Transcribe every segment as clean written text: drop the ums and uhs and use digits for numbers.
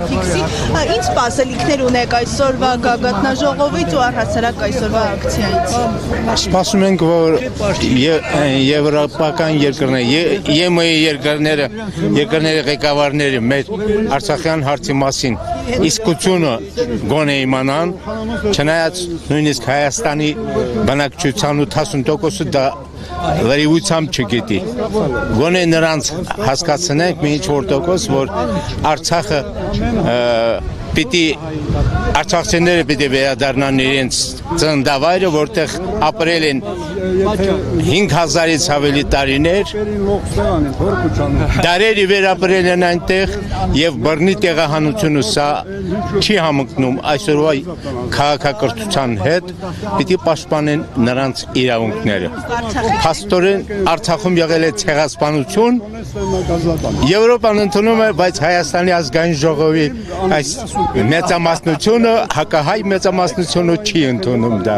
Ինչ սպասելիքներ ունեք այսօրվա գագաթնաժողովից ու առհասարակ այսօրվա ակցիայից։ Սպասում ենք, որ եվրոպական երկրների երկրների ղեկավարները մեր Արցախյան հարցի մասին իսկությունը գոնե իմանան, չնայած նույնիսկ Հայաստանի բնակչության 80%-ը դա լրիվությամբ չգիտի։ Գոնե նրանց հասկացնենք մի ինչ-որ տոկոս, որ Արցախը պիտի արցախցիները պիտի վերադառնան իրենց ծննդավայրը, որտեղ ապրել են 5000-ից ավելի տարիներ, դարերի վերապրել են այնտեղ եւ բռնի տեղահանությունը սա չի համընկնում այսօրվա քաղաքակրթության հետ, պիտի պաշտպանեն նրանց իրավունքները։ Փաստորեն Արցախում եղել է ցեղասպանություն, Եվրոպան ընդունում է, բայց Հայաստանի ազգային ժողովի այս մեծամասնությունը, հակահայ մեծամասնությունը չի ընդունում դա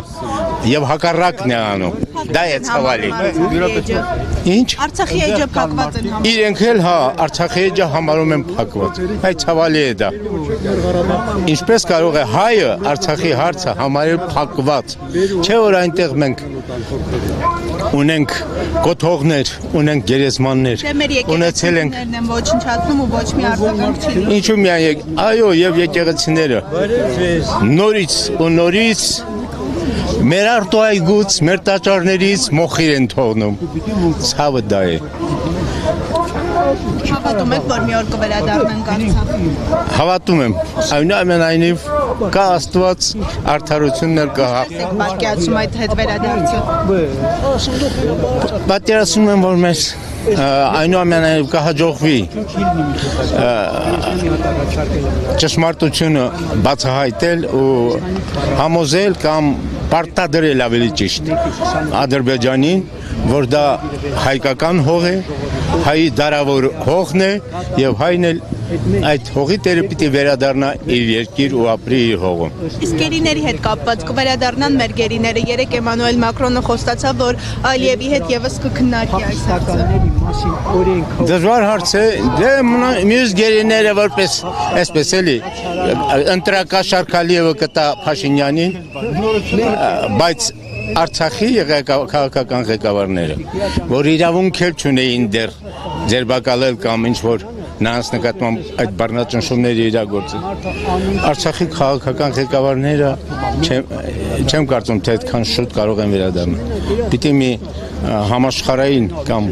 եւ հակառակն է անում։ Դա է ցավալի։ Ինչ? Արցախի էջը փակված են համարում։ Իրենք էլ հա, Արցախի էջը համարում են փակված։ Այդ ցավալի է դա։ Ինչպես կարող է հայը Արցախի հարցը համարել փակված։ Չէ՞ որ այնտեղ մենք ունենք կոթողներ, ունենք գերեզմաններ, ունեցել ենք ոչնչացնում ու ոչ մի արձագանք չի։ Ինչու՞ միայն, այո, եւ եկեղեցիները նորից ու նորից մեր արտոայգուց, մեր տաճարներից մոխիր են թողնում։ Ցավը դա է։ Հավատում եք, որ մի օր կվերադառնանք Արցախ։ Հավատում եմ, այնուամենայնիվ կա Աստված, արդարությունն էլ կա։ Եք պատկերացնում այդ հետ վերադարձը։ Պատկերացնում եմ, որ մեզ այնուամենայնիվ կհաջողվի ճշմարտությունը բացահայտել ու համոզել կամ պարտադրել ավելի ճիշտ Ադրբեջանին, որ դա հայկական հող է, հայի դարավոր հողն է եւ հայն էլ այդ հողի տերը պիտի վերադառնա իր երկիր ու ապրի իր հողում։ Իսկ գերիների հետ կապված կվերադառնան մեր գերիները։ Երեք Էմանուել Մակրոնը խոստացավ, որ Ալիևի հետ եւս կքննարկի այս հարցը։ Դժվար հարց է, դե մյուս գերիները որպես այսպես էլի ընտրակաշարք Ալիևը կտա Փաշինյանին, բայց Արցախի քաղաքական ղեկավարները, որ իրավունք էլ չունեին դեռ ձերբակալել կամ ինչ-որ նրանց նկատմամբ այդ բռնաճնշումները իրագործել։ Արցախի քաղաքական ղեկավարները չեմ կարծում, թե այդքան շուտ կարող են վերադառնալ։ Պիտի մի համաշխարհային կամ